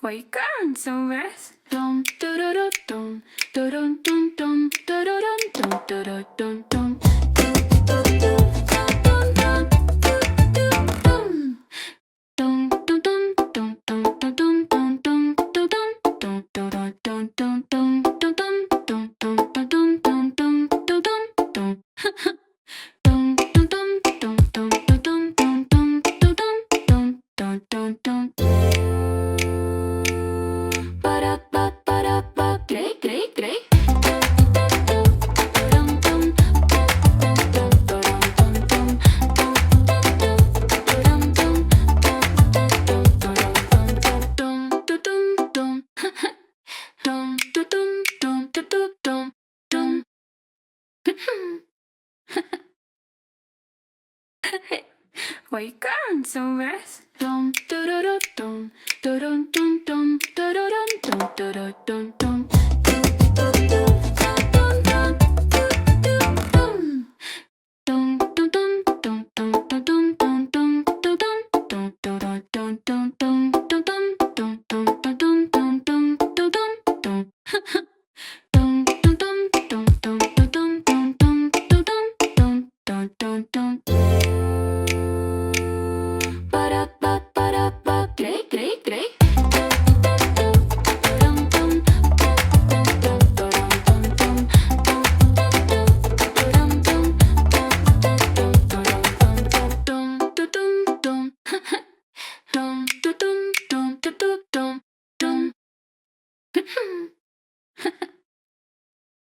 Oigan, ¿sabes? Tum, tururú, tum, turun, tum, tum, tururún, tum, turú, tum, tum. Oigan, ¿sabes? Tum, tururú, tum, turun, tum, tum, tururún, tum, turú, tum, tum.